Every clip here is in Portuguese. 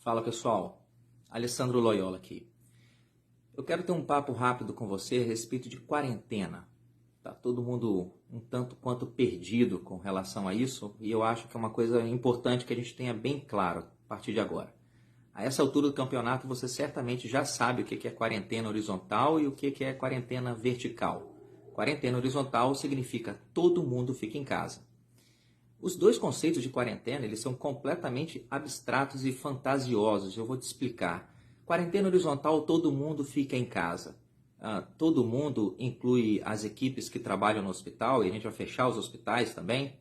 Fala pessoal, Alessandro Loyola aqui. Eu quero ter um papo rápido com você a respeito de quarentena. Tá todo mundo um tanto quanto perdido com relação a isso e eu acho que é uma coisa importante que a gente tenha bem claro a partir de agora. A essa altura do campeonato você certamente já sabe o que é quarentena horizontal e o que é quarentena vertical. Quarentena horizontal significa todo mundo fica em casa. Os dois conceitos de quarentena, eles são completamente abstratos e fantasiosos. Eu vou te explicar. Quarentena horizontal, todo mundo fica em casa. Todo mundo inclui as equipes que trabalham no hospital, e a gente vai fechar os hospitais também.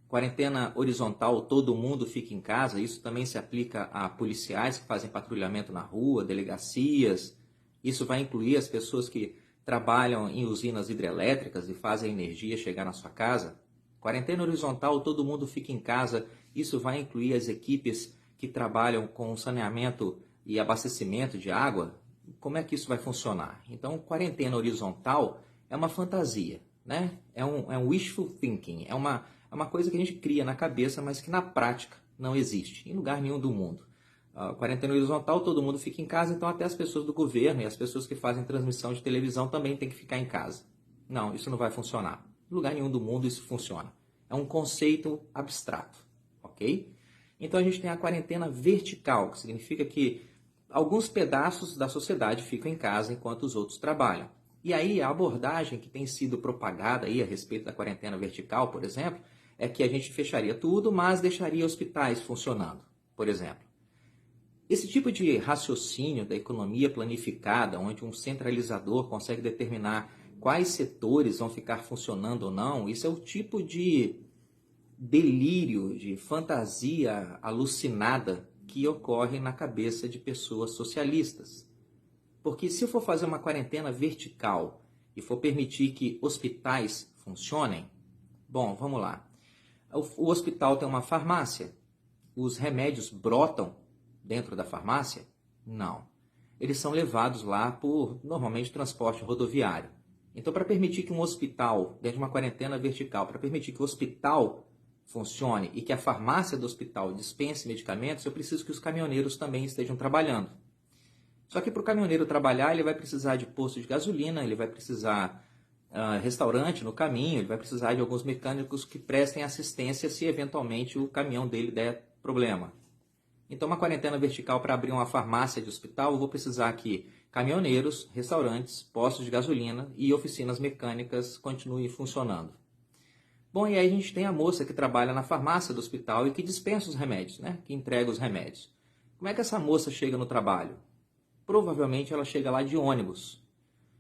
Quarentena horizontal, todo mundo fica em casa. Isso também se aplica a policiais que fazem patrulhamento na rua, delegacias. Isso vai incluir as pessoas que trabalham em usinas hidrelétricas e fazem a energia chegar na sua casa. Quarentena horizontal, todo mundo fica em casa. Isso vai incluir as equipes que trabalham com saneamento e abastecimento de água. Como é que isso vai funcionar? Então, quarentena horizontal é uma fantasia, né? É um wishful thinking, é uma coisa que a gente cria na cabeça, mas que na prática não existe em lugar nenhum do mundo. Quarentena horizontal, todo mundo fica em casa, então até as pessoas do governo e as pessoas que fazem transmissão de televisão também têm que ficar em casa. Não, isso não vai funcionar. Em lugar nenhum do mundo isso funciona. É um conceito abstrato, ok? Então a gente tem a quarentena vertical, que significa que alguns pedaços da sociedade ficam em casa enquanto os outros trabalham. E aí a abordagem que tem sido propagada aí a respeito da quarentena vertical, por exemplo, é que a gente fecharia tudo, mas deixaria hospitais funcionando, por exemplo. Esse tipo de raciocínio da economia planificada, onde um centralizador consegue determinar quais setores vão ficar funcionando ou não, isso é o tipo de delírio, de fantasia alucinada que ocorre na cabeça de pessoas socialistas. Porque se eu for fazer uma quarentena vertical e for permitir que hospitais funcionem, bom, vamos lá. O hospital tem uma farmácia, os remédios brotam dentro da farmácia? Não. Eles são levados lá por, normalmente, transporte rodoviário. Então, para permitir que um hospital, dentro de uma quarentena vertical, para permitir que o hospital funcione e que a farmácia do hospital dispense medicamentos, eu preciso que os caminhoneiros também estejam trabalhando. Só que para o caminhoneiro trabalhar, ele vai precisar de posto de gasolina, ele vai precisar restaurante no caminho, ele vai precisar de alguns mecânicos que prestem assistência se eventualmente o caminhão dele der problema. Então, uma quarentena vertical para abrir uma farmácia de hospital, eu vou precisar que caminhoneiros, restaurantes, postos de gasolina e oficinas mecânicas continuem funcionando. Bom, e aí a gente tem a moça que trabalha na farmácia do hospital e que dispensa os remédios, né? Que entrega os remédios. Como é que essa moça chega no trabalho? Provavelmente ela chega lá de ônibus.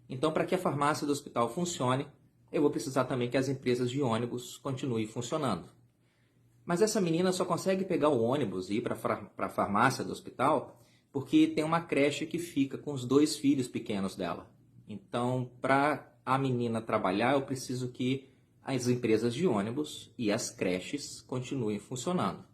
Então, para que a farmácia do hospital funcione, eu vou precisar também que as empresas de ônibus continuem funcionando. Mas essa menina só consegue pegar o ônibus e ir para a farmácia do hospital porque tem uma creche que fica com os 2 filhos pequenos dela. Então, para a menina trabalhar, eu preciso que as empresas de ônibus e as creches continuem funcionando.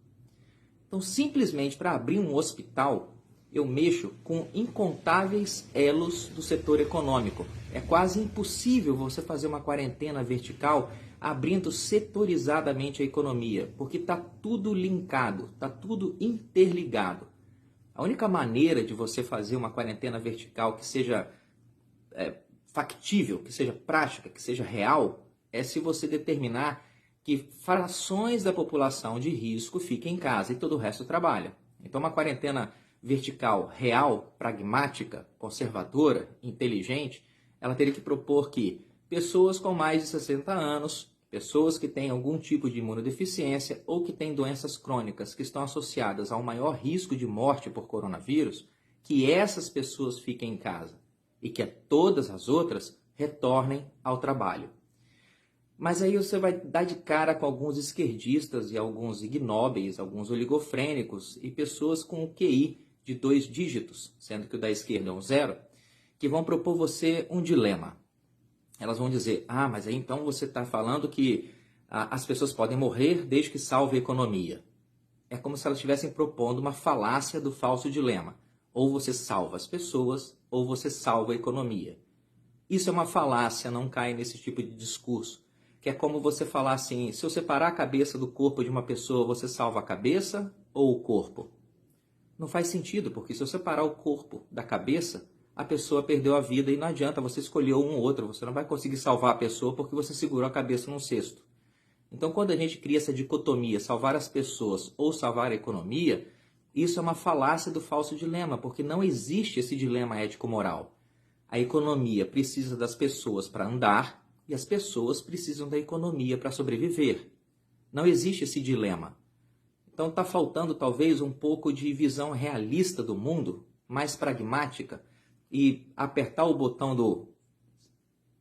Então, simplesmente para abrir um hospital, eu mexo com incontáveis elos do setor econômico. É quase impossível você fazer uma quarentena vertical abrindo setorizadamente a economia, porque está tudo linkado, está tudo interligado. A única maneira de você fazer uma quarentena vertical que seja factível, que seja prática, que seja real, é se você determinar que frações da população de risco fiquem em casa e todo o resto trabalha. Então, uma quarentena vertical, real, pragmática, conservadora, inteligente, ela teria que propor que pessoas com mais de 60 anos, pessoas que têm algum tipo de imunodeficiência ou que têm doenças crônicas que estão associadas ao maior risco de morte por coronavírus, que essas pessoas fiquem em casa e que todas as outras retornem ao trabalho. Mas aí você vai dar de cara com alguns esquerdistas e alguns ignóbeis, alguns oligofrênicos e pessoas com QI de 2 dígitos, sendo que o da esquerda é um 0, que vão propor você um dilema. Elas vão dizer, mas aí então você está falando que as pessoas podem morrer desde que salve a economia. É como se elas estivessem propondo uma falácia do falso dilema. Ou você salva as pessoas, ou você salva a economia. Isso é uma falácia, não cai nesse tipo de discurso. Que é como você falar assim, se eu separar a cabeça do corpo de uma pessoa, você salva a cabeça ou o corpo? Não faz sentido, porque se você separar o corpo da cabeça, a pessoa perdeu a vida e não adianta você escolher um ou outro. Você não vai conseguir salvar a pessoa porque você segurou a cabeça num cesto. Então, quando a gente cria essa dicotomia, salvar as pessoas ou salvar a economia, isso é uma falácia do falso dilema, porque não existe esse dilema ético-moral. A economia precisa das pessoas para andar e as pessoas precisam da economia para sobreviver. Não existe esse dilema. Então está faltando talvez um pouco de visão realista do mundo, mais pragmática, e apertar o botão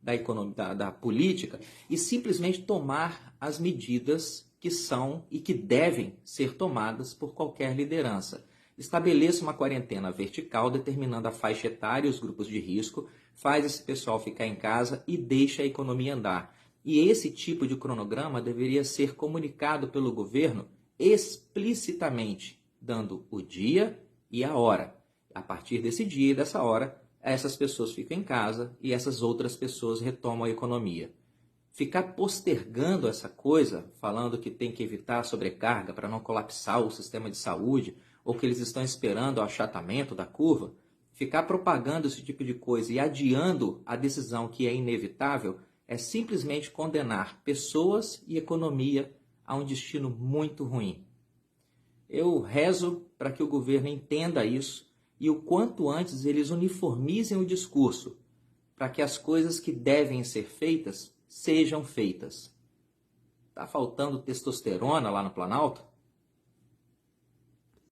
da economia, da política e simplesmente tomar as medidas que são e que devem ser tomadas por qualquer liderança. Estabeleça uma quarentena vertical, determinando a faixa etária e os grupos de risco, faz esse pessoal ficar em casa e deixa a economia andar. E esse tipo de cronograma deveria ser comunicado pelo governo explicitamente, dando o dia e a hora. A partir desse dia e dessa hora, essas pessoas ficam em casa e essas outras pessoas retomam a economia. Ficar postergando essa coisa, falando que tem que evitar a sobrecarga para não colapsar o sistema de saúde, ou que eles estão esperando o achatamento da curva, ficar propagando esse tipo de coisa e adiando a decisão que é inevitável, é simplesmente condenar pessoas e economia a um destino muito ruim. Eu rezo para que o governo entenda isso e o quanto antes eles uniformizem o discurso, para que as coisas que devem ser feitas sejam feitas. Tá faltando testosterona lá no Planalto?